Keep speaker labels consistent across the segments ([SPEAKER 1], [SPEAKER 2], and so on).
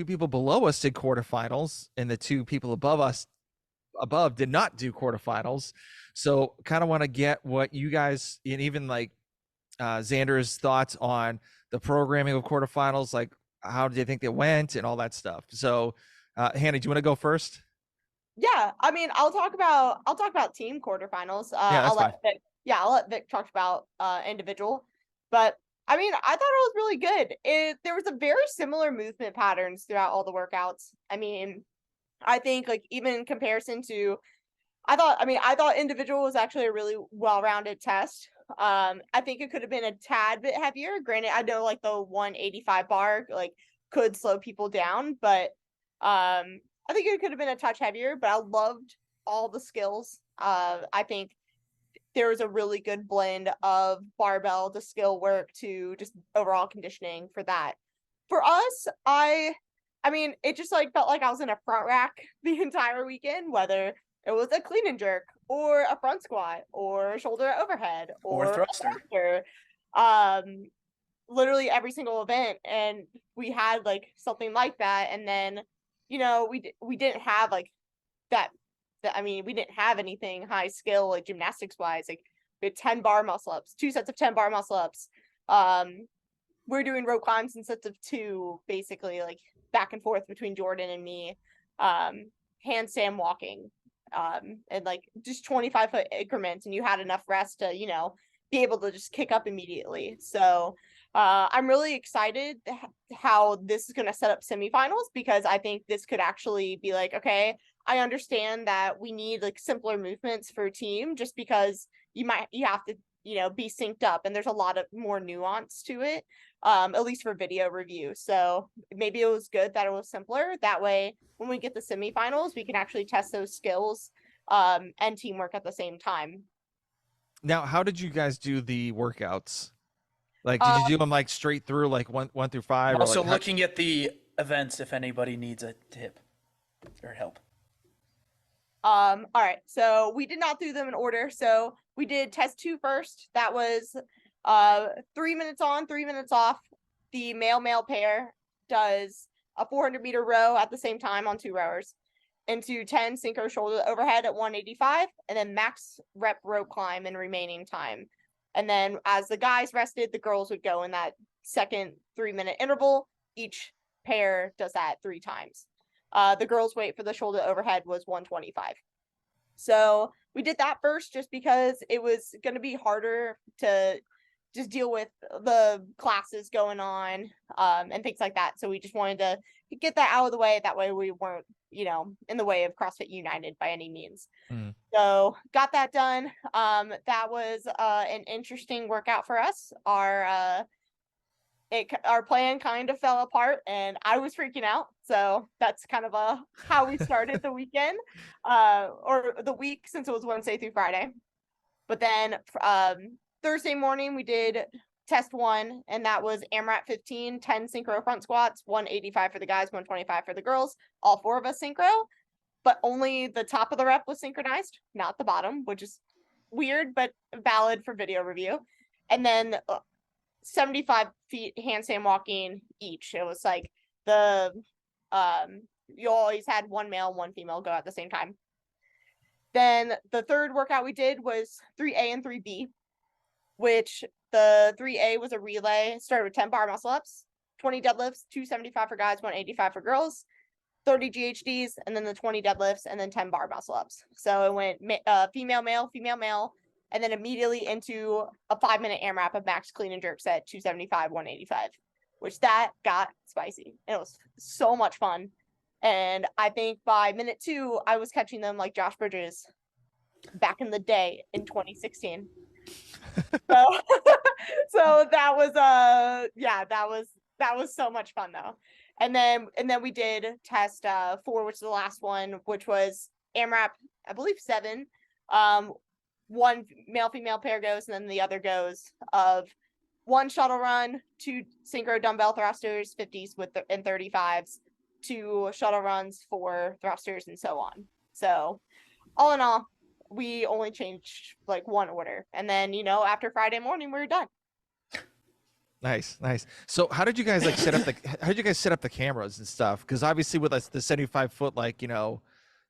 [SPEAKER 1] people below us did quarterfinals, and the 2 people above did not do quarterfinals. So kind of want to get what you guys, and even like Xander's thoughts on the programming of quarterfinals, like how do you think they went and all that stuff. So Hannah, do you want to go first?
[SPEAKER 2] Yeah, I mean, I'll talk about team quarterfinals.
[SPEAKER 1] Yeah, that's fine.
[SPEAKER 2] I'll let Vic talk about individual. But I mean, I thought it was really good. There was a very similar movement patterns throughout all the workouts. I mean, I think like even in comparison to I thought individual was actually a really well-rounded test. I think it could have been a tad bit heavier. Granted, I know like the 185 bar like could slow people down, but I think it could have been a touch heavier, but I loved all the skills. I think there was a really good blend of barbell to skill work to just overall conditioning for that. For us, I mean, it just like felt like I was in a front rack the entire weekend, whether it was a clean and jerk or a front squat or a shoulder overhead
[SPEAKER 3] Or
[SPEAKER 2] or a
[SPEAKER 3] thruster.
[SPEAKER 2] thruster. Um, Literally every single event, and we had like something like that. And then, we didn't have like that. I mean, we didn't have anything high skill like gymnastics wise. Like we had 10 bar muscle ups, 2 sets of 10 bar muscle ups. We're doing rope climbs in sets of 2, basically like back and forth between Jordan and me. Handstand walking, and like just 25-foot increments, and you had enough rest to, be able to just kick up immediately. So I'm really excited how this is going to set up semifinals, because I think this could actually be like, okay, I understand that we need like simpler movements for a team, just because you have to, be synced up, and there's a lot of more nuance to it, at least for video review. So maybe it was good that it was simpler. That way, when we get the semifinals, we can actually test those skills and teamwork at the same time.
[SPEAKER 1] Now, how did you guys do the workouts? Like, did you
[SPEAKER 2] Uh,
[SPEAKER 1] do them like straight through, like one through five,
[SPEAKER 3] I'm
[SPEAKER 1] or
[SPEAKER 3] also
[SPEAKER 1] like how?
[SPEAKER 3] looking at the events if anybody needs a tip or help.
[SPEAKER 2] all right. So we did not do them in order. So we did test 2 first. That was 3 minutes on, 3 minutes off. The male pair does a 400-meter row at the same time on 2 rowers into 10 synchro shoulder overhead at 185, and then max rep rope climb in remaining time. And then as the guys rested, the girls would go in that second 3-minute interval. Each pair does that 3 times. The girls' weight for the shoulder overhead was 125. So we did that first just because it was going to be harder to just deal with the classes going on, and things like that. So we just wanted to get that out of the way. That way we weren't, in the way of CrossFit United by any means.
[SPEAKER 1] Mm.
[SPEAKER 2] So got that done. That was an interesting workout for us. Our plan kind of fell apart, and I was freaking out. So that's kind of how we started the weekend, or the week, since it was Wednesday through Friday. But then Thursday morning we did test 1, and that was AMRAP 15, 10 synchro front squats, 185 for the guys, 125 for the girls. All 4 of us synchro, but only the top of the rep was synchronized, not the bottom, which is weird but valid for video review. And then 75 feet handstand walking each. It was like you always had 1 male, 1 female go at the same time. Then the third workout we did was 3A and 3B, which the 3A was a relay. Started with 10 bar muscle ups, 20 deadlifts, 275 for guys, 185 for girls, 30 GHDs, and then the 20 deadlifts, and then 10 bar muscle ups. So it went female, male, and then immediately into a 5-minute AMRAP of max clean and jerk set, 275, 185, which that got spicy. It was so much fun. And I think by minute 2, I was catching them like Josh Bridges back in the day in 2016. So, so that was that was so much fun though. And then we did test 4, which is the last one, which was AMRAP, I believe 7. 1 male female pair goes, and then the other goes of 1 shuttle run, 2 synchro dumbbell thrusters, 50s and 35s, 2 shuttle runs, 4 thrusters, and so on. So all in all, we only changed like 1 order, and then after Friday morning we were done.
[SPEAKER 1] Nice, nice. So how did you guys like set up the how did you guys set up the cameras and stuff? Because obviously with us the 75-foot like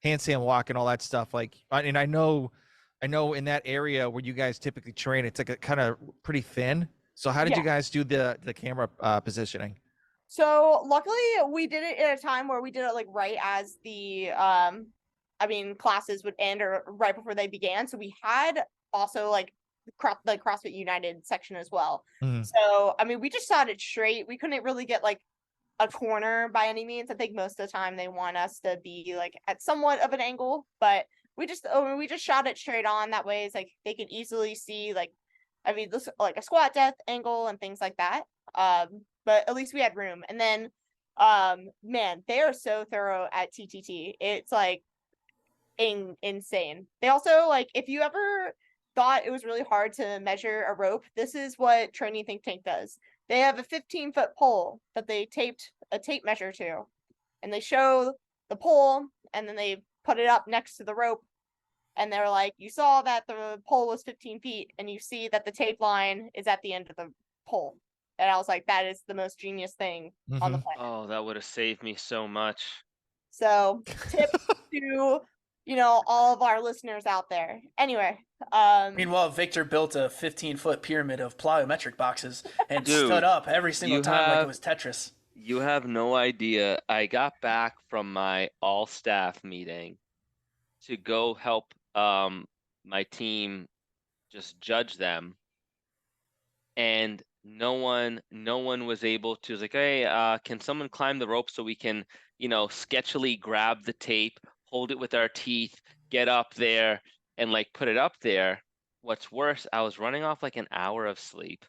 [SPEAKER 1] handstand walk and all that stuff, like and I know in that area where you guys typically train, it's like a kind of pretty thin. So how did
[SPEAKER 2] Yeah.
[SPEAKER 1] you guys do the camera positioning?
[SPEAKER 2] So luckily we did it at a time where we did it like right as the classes would end or right before they began. So we had also like the CrossFit United section as well.
[SPEAKER 1] Mhm.
[SPEAKER 2] So I mean we just shot it straight. We couldn't really get like a corner by any means. I think most of the time they want us to be like at somewhat of an angle, but we just shot it straight on. That way it's like they can easily see like this like a squat depth angle and things like that. But at least we had room. And then man, they are so thorough at TTT. It's like insane. They also like if you ever thought it was really hard to measure a rope, this is what Training Think Tank does. They have a 15-foot pole that they taped a tape measure to, and they show the pole and then they put it up next to the rope, and they're like, you saw that the pole was 15 feet and you see that the tape line is at the end of the pole. And I was like, that is the most genius thing on the planet.
[SPEAKER 4] Oh, that would have saved me so much.
[SPEAKER 2] So tips to all of our listeners out there. Anyway,
[SPEAKER 3] Meanwhile, Victor built a 15-foot pyramid of plyometric boxes and
[SPEAKER 4] Dude,
[SPEAKER 3] stood up every single
[SPEAKER 4] you
[SPEAKER 3] time like
[SPEAKER 4] have-
[SPEAKER 3] it was Tetris.
[SPEAKER 4] You have no idea. I got back from my all staff meeting to go help my team just judge them, and no one was able to. It was like, hey, can someone climb the rope so we can, sketchily grab the tape, hold it with our teeth, get up there, and like put it up there. What's worse, I was running off like an hour of sleep,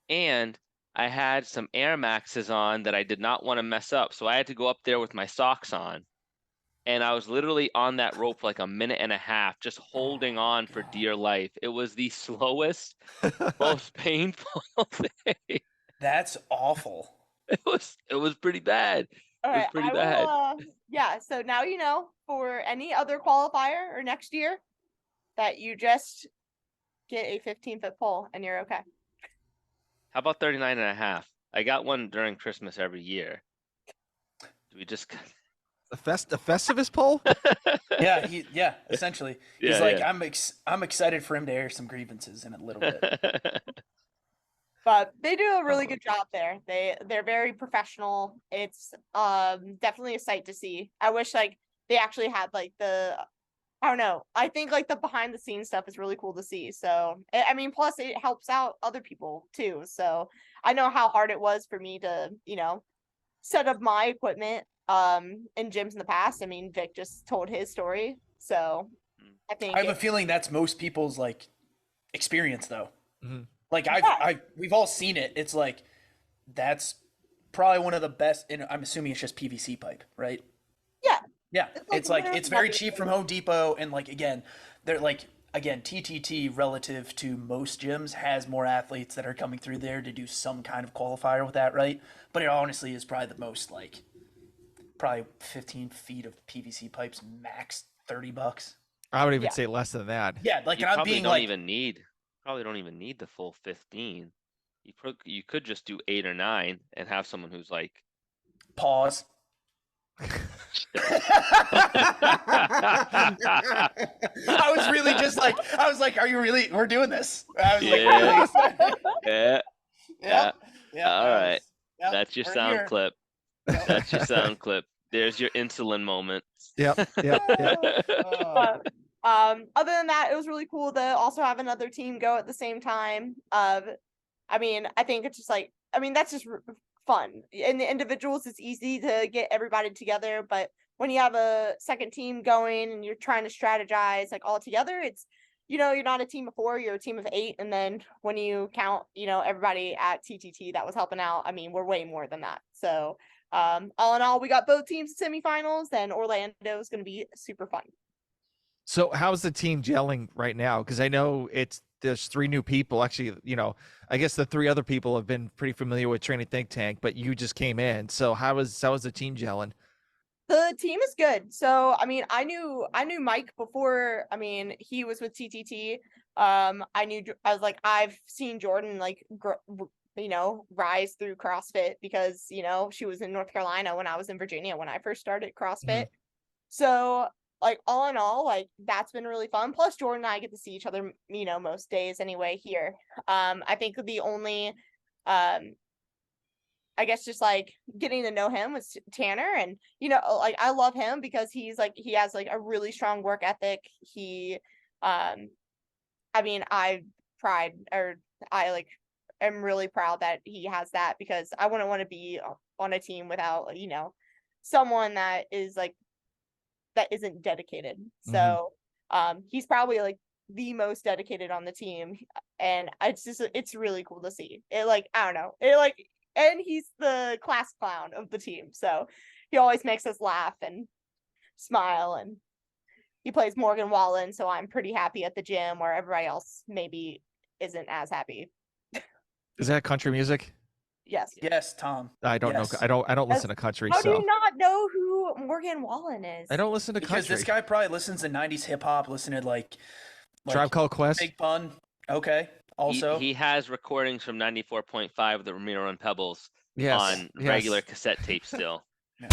[SPEAKER 4] and I had some Air Maxes on that I did not want to mess up, so I had to go up there with my socks on. And I was literally on that rope for like a minute and a half, just holding on for dear life. It was the slowest, most painful thing.
[SPEAKER 3] That's awful.
[SPEAKER 4] It was pretty bad.
[SPEAKER 2] all
[SPEAKER 4] It was
[SPEAKER 2] right,
[SPEAKER 4] pretty
[SPEAKER 2] I
[SPEAKER 4] bad.
[SPEAKER 2] will, yeah, so now for any other qualifier or next year that you just get a 15-foot pole and you're okay.
[SPEAKER 4] How about 39 and a half? I got one during Christmas every year. Do we just
[SPEAKER 1] The Festivus poll?
[SPEAKER 3] Yeah, essentially. He's
[SPEAKER 4] Yeah,
[SPEAKER 3] like,
[SPEAKER 4] yeah.
[SPEAKER 3] I'm excited for him to air some grievances in a little bit.
[SPEAKER 2] But they do a really
[SPEAKER 4] Oh,
[SPEAKER 2] good job there. They're very professional. It's definitely a sight to see. I wish like they actually had like I don't know. I think like the behind the scenes stuff is really cool to see. So I mean, plus it helps out other people too. So I know how hard it was for me to, set up my equipment in gyms in the past. I mean, Vic just told his story. So I think
[SPEAKER 3] I have a feeling that's most people's like experience though.
[SPEAKER 1] Mhm.
[SPEAKER 3] Like we've all seen it. It's like that's probably one of the best, and I'm assuming it's just PVC pipe, right?
[SPEAKER 2] yeah.
[SPEAKER 3] Yeah,
[SPEAKER 2] It's like
[SPEAKER 3] it's very
[SPEAKER 2] literally
[SPEAKER 3] cheap from Home Depot, and like they're like TTT relative to most gyms has more athletes that are coming through there to do some kind of qualifier with that, right? But it honestly is probably the most like probably 15 feet of PVC pipes, max $30.
[SPEAKER 1] I would even
[SPEAKER 2] Yeah.
[SPEAKER 1] say less than that.
[SPEAKER 3] Yeah, like
[SPEAKER 4] you
[SPEAKER 3] and I'm
[SPEAKER 4] probably
[SPEAKER 3] being
[SPEAKER 4] don't
[SPEAKER 3] like
[SPEAKER 4] even need the full 15. You could just do 8 or 9 and have someone who's like
[SPEAKER 3] pause. I was really just like, are you really? We're doing this. I was like,
[SPEAKER 4] Yeah.
[SPEAKER 3] really excited.
[SPEAKER 4] yeah,
[SPEAKER 3] Yeah. Yeah.
[SPEAKER 4] All right.
[SPEAKER 3] Yep,
[SPEAKER 4] that's your
[SPEAKER 3] we're
[SPEAKER 4] sound
[SPEAKER 3] here.
[SPEAKER 4] clip.
[SPEAKER 3] Yep.
[SPEAKER 4] That's your sound clip. There's your insulin moment.
[SPEAKER 1] Yep.
[SPEAKER 2] But other than that, it was really cool to also have another team go at the same time. I mean, I think it's just like, that's just fun. In the individuals, it's easy to get everybody together, but when you have a second team going and you're trying to strategize like all together, it's you're not a team of 4, you're a team of 8, and then when you count everybody at TTT that was helping out, I mean, we're way more than that. So all in all, we got both teams semifinals, and Orlando is going to be super fun.
[SPEAKER 1] So how's the team gelling right now? Because I know there's 3 new people. Actually, I guess the 3 other people have been pretty familiar with Training Think Tank, but you just came in. So how is the team gelling?
[SPEAKER 2] The team is good. So I mean, I knew Mike before. I mean, he was with TTT. I was like, I've seen Jordan like rise through CrossFit because, she was in North Carolina when I was in Virginia when I first started CrossFit. So like all in all, like that's been really fun. Plus Jordan and I get to see each other, most days anyway here. I think the only I guess just like getting to know him was Tanner, and like I love him because he has like a really strong work ethic. He I mean, I am really proud that he has that because I wouldn't want to be on a team without, someone that is like that isn't dedicated. So he's probably like the most dedicated on the team, and it's really cool to see. It like I don't know. It like and he's the class clown of the team. So he always makes us laugh and smile, and he plays Morgan Wallen, so I'm pretty happy at the gym where everybody else maybe isn't as happy.
[SPEAKER 1] Is that country music?
[SPEAKER 2] Yes.
[SPEAKER 3] Yes, Tom.
[SPEAKER 1] I don't know. I don't listen to country.
[SPEAKER 2] How do
[SPEAKER 1] So
[SPEAKER 2] you not know who Morgan Wallen is?
[SPEAKER 1] I don't listen to
[SPEAKER 3] Because
[SPEAKER 1] country.
[SPEAKER 3] this guy probably listens to 90s hip hop, listening to like
[SPEAKER 1] Tribe Called Quest.
[SPEAKER 3] Big Pun. Okay. Also,
[SPEAKER 4] he has recordings from 94.5 of the Ramiro and Pebbles
[SPEAKER 1] Yes.
[SPEAKER 4] on regular cassette tape still.
[SPEAKER 3] Yeah.